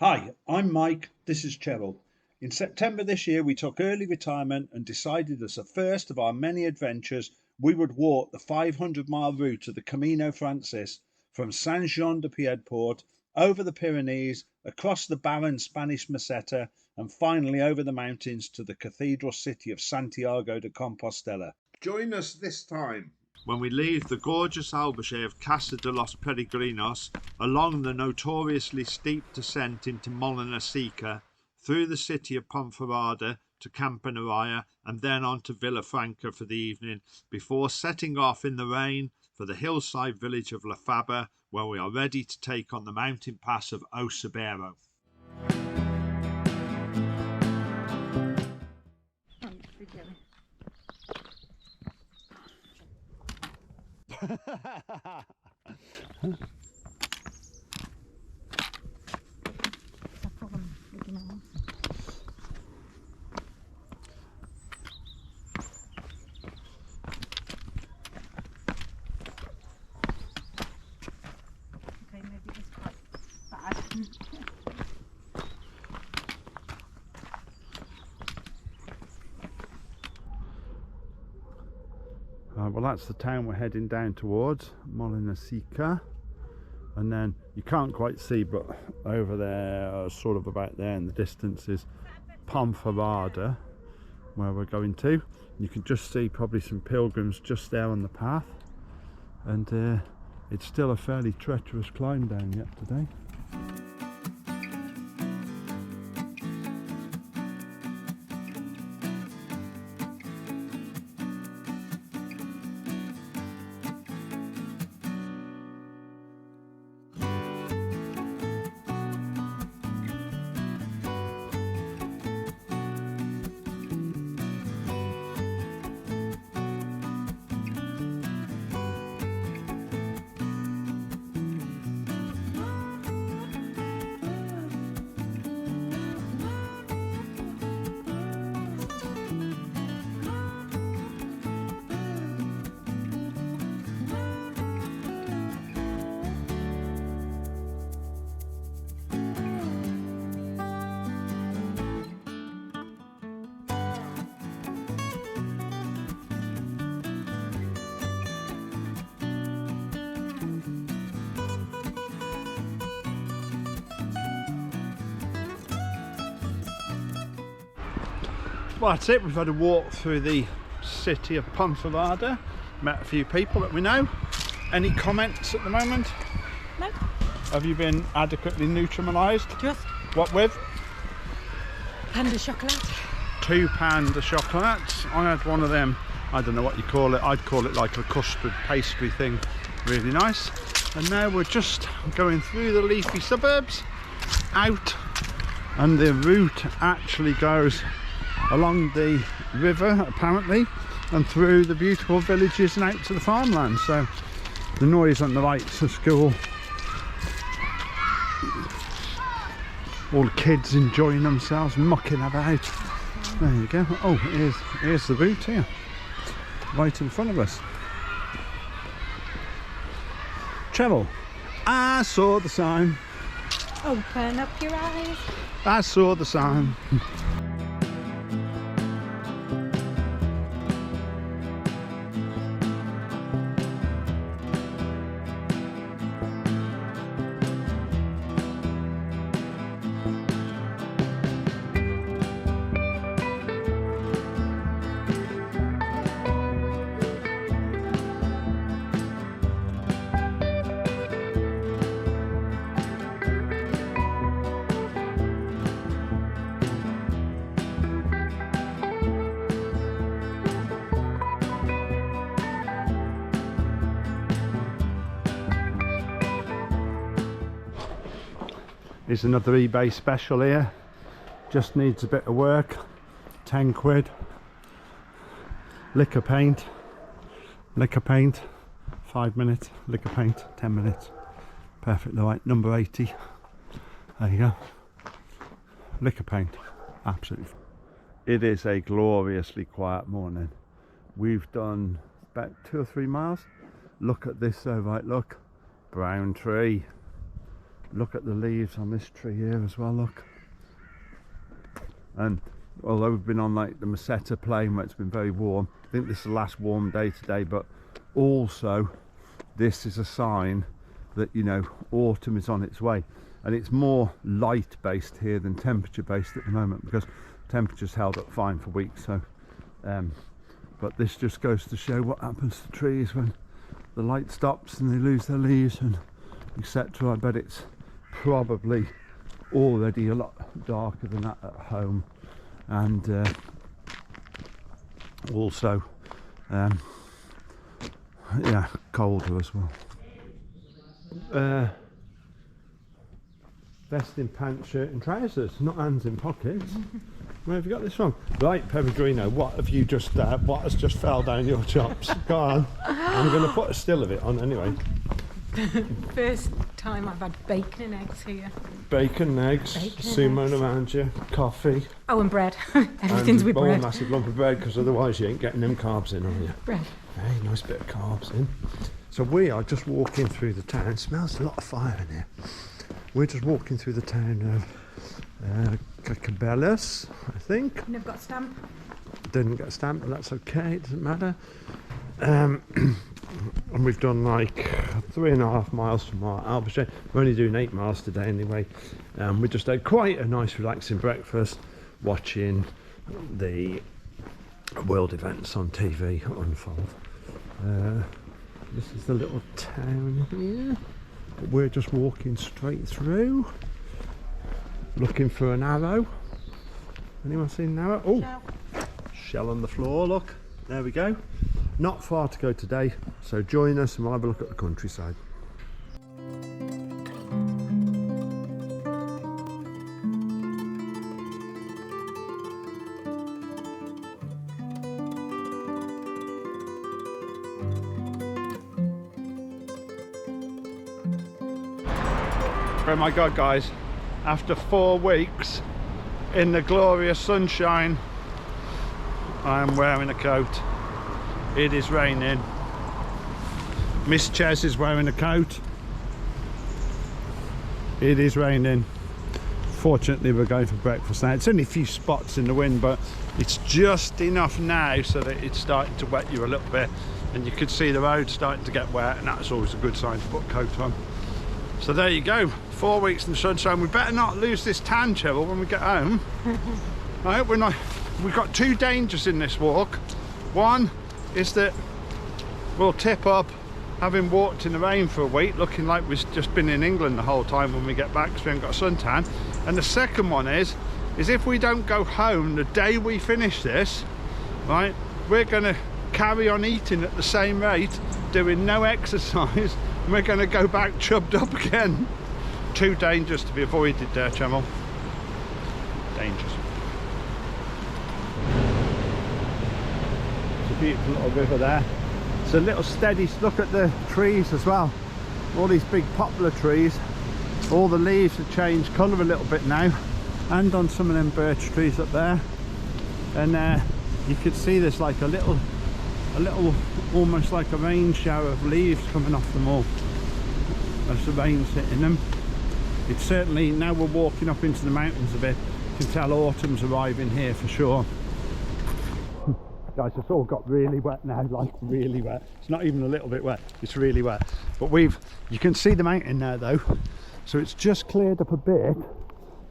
Hi, I'm Mike, this is Cheryl. In September this year we took early retirement and decided as the first of our many adventures we would walk the 500-mile route of the Camino Frances from Saint Jean de Piedport, over the Pyrenees, across the barren Spanish Meseta and finally over the mountains to the cathedral city of Santiago de Compostela. Join us this time when we leave the gorgeous albergue of Casa de los Peregrinos along the notoriously steep descent into Molina Seca, through the city of Ponferrada to Campanaria and then on to Villafranca for the evening, before setting off in the rain for the hillside village of La Faba, where we are ready to take on the mountain pass of Acebo. Okay, maybe it's quite bad. Well, that's the town we're heading down towards, Molina Seca, and then you can't quite see, but over there, sort of about there in the distance, is Ponferrada, where we're going to. You can just see probably some pilgrims just there on the path, and it's still a fairly treacherous climb down yet today. Well, that's it. We've had a walk through the city of Ponferrada, met a few people that we know. Any comments at the moment? No. Have you been adequately neutralised? Just What with? panda chocolate. 2 panda chocolates. I had one of them, I don't know what you call it, I'd call it like a custard pastry thing, really nice. And now we're just going through the leafy suburbs, out, and the route actually goes along the river apparently and through the beautiful villages and out to the farmland. So the noise on the right's a school, all the kids enjoying themselves, mucking about. There you go. Oh, here's the route here, right in front of us. Cheryl, I saw the sign. Open up your eyes. I saw the sign. Here's another eBay special here. Just needs a bit of work. 10 quid. Liquor paint. 5 minutes. Liquor paint, 10 minutes. Perfectly right. Number 80. There you go. Liquor paint. Absolutely. It is a gloriously quiet morning. We've done about 2 or 3 miles. Look at this though, right, look. Brown tree. Look at the leaves on this tree here as well, look. And although we've been on like the Meseta plain where it's been very warm, I think this is the last warm day today, but also this is a sign that, you know, autumn is on its way. And it's more light based here than temperature based at the moment, because temperature's held up fine for weeks. So but this just goes to show what happens to trees when the light stops and they lose their leaves and etc. I bet it's probably already a lot darker than that at home, and also yeah, colder as well. Vest in pants, shirt and trousers, not hands in pockets. Where have you got this from? Right, Pellegrino, what have you just what has just fell down your chops? Go on. I'm going to put a still of it on anyway. First time I've had bacon and eggs here. Bacon and eggs, sumo around you, coffee. Oh, and bread. Everything's with bread. And a massive lump of bread, because otherwise you ain't getting them carbs in, are you? Bread. Very nice bit of carbs in. So we are just walking through the town. It smells a lot of fire in here. We're just walking through the town of Cacabelas, I think. Never got a stamp. Didn't get a stamp, but that's okay, it doesn't matter. And we've done like 3.5 miles from our albergue. We're only doing 8 miles today anyway. We just had quite a nice relaxing breakfast, watching the world events on TV unfold. This is the little town here. We're just walking straight through, looking for an arrow. Anyone seen an arrow? Oh, shell on the floor, look. There we go. Not far to go today, so join us and we'll have a look at the countryside. Oh my god, guys, after 4 weeks in the glorious sunshine, I am wearing a coat. It is raining. Miss Ches is wearing a coat. It is raining. Fortunately, we're going for breakfast now. It's only a few spots in the wind, but it's just enough now so that it's starting to wet you a little bit, and you could see the road starting to get wet, and that's always a good sign to put a coat on. So there you go, 4 weeks in the sunshine. We better not lose this tan, Cheryl, when we get home. Right, we've got 2 dangers in this walk. One is that we'll tip up having walked in the rain for a week, looking like we've just been in England the whole time when we get back, because we haven't got a suntan. And the second one is if we don't go home the day we finish this, right, we're going to carry on eating at the same rate, doing no exercise, and we're going to go back chubbed up again. 2 dangers to be avoided there, Cheryl. Dangers. It's a beautiful little river there. It's a little steady. Look at the trees as well. All these big poplar trees. All the leaves have changed colour a little bit now, and on some of them birch trees up there. And you could see there's like a little almost like a rain shower of leaves coming off them all as the rain's hitting them. It's certainly, now we're walking up into the mountains a bit, you can tell autumn's arriving here for sure. Guys, it's all got really wet now, like really wet. It's not even a little bit wet, it's really wet. But you can see the mountain now though, so it's just cleared up a bit.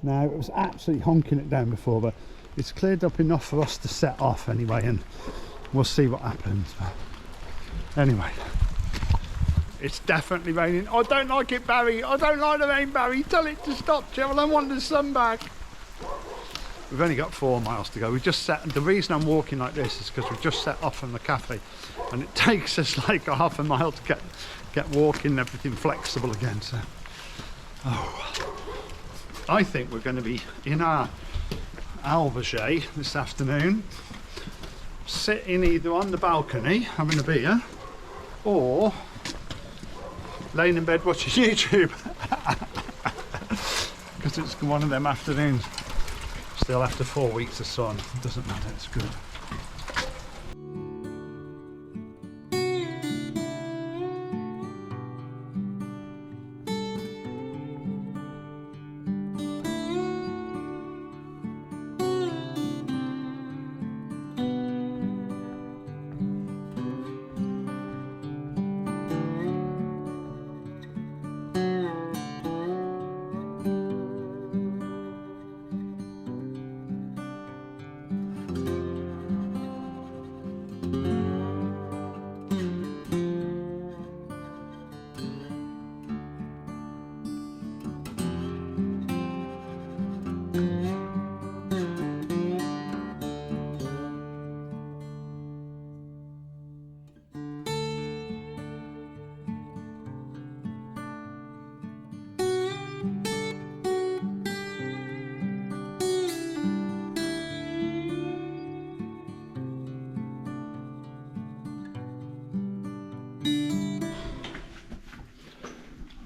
Now, it was absolutely honking it down before, but it's cleared up enough for us to set off anyway, and we'll see what happens. But anyway, it's definitely raining. I don't like it, Barry. I don't like the rain, Barry. Tell it to stop, Jill. I want the sun back. We've only got 4 miles to go. We just set. The reason I'm walking like this is because we've just set off from the cafe, and it takes us like a half a mile to get walking and everything flexible again. So, I think we're going to be in our albergue this afternoon, sitting either on the balcony having a beer, or laying in bed watching YouTube, because it's one of them afternoons. Still, after 4 weeks of sun, it doesn't matter, it's good.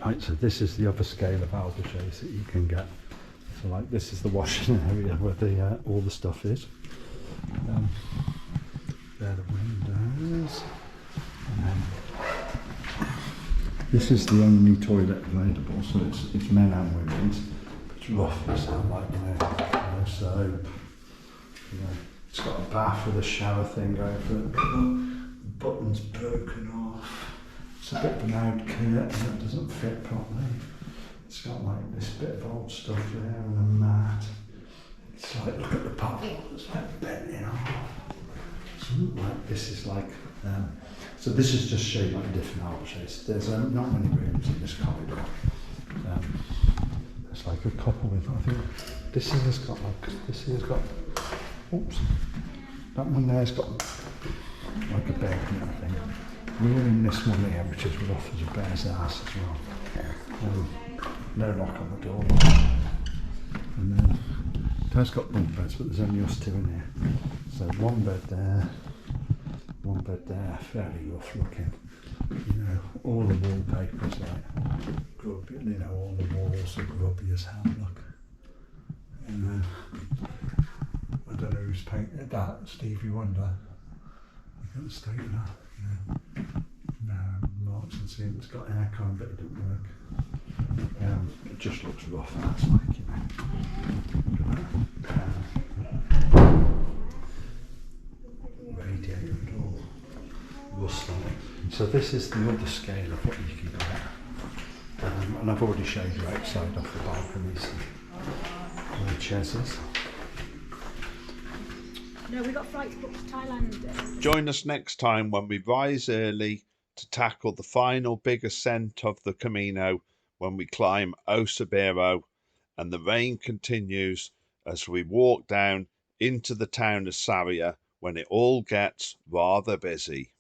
Right, so this is the other scale of albergues that you can get. So like this is the washing area where the all the stuff is. There are the windows. And then this is the only toilet available, so it's men and women's. It's rough, it's like, no soap. It's got a bath with a shower thing going for it, but the button's broken off. It's a bit of an old curtain that doesn't fit properly. It's got like this bit of old stuff there and a mat. It's like, look at the puddle, it's like bent in half. So like this is like, so this is just showing like different albergues. There's not many rooms in this corridor. There's like a couple with, I think, this has got like, this here's got, oops, that one there's got like a bed and everything. We're in this one here, which is rough as a bear's ass as well. No lock on the door. And then it has got bunk beds, but there's only us two in here. So one bed there, fairly rough looking. You know, all the wallpaper's like grubby, you know, all the walls are grubby as hell, look. You know, I don't know who's painted that, Stevie Wonder. Look at the state of that, you know. No, marks and seams, it's got aircon, but it didn't work. It just looks rough, that's like, you know. Radiator and all rust on it. So this is the other scale of what you can get. And I've already showed you outside off the balconies and the chaises. No, we got flights booked to Thailand. Join us next time when we rise early to tackle the final big ascent of the Camino, when we climb Acebo and the rain continues as we walk down into the town of Sarria when it all gets rather busy.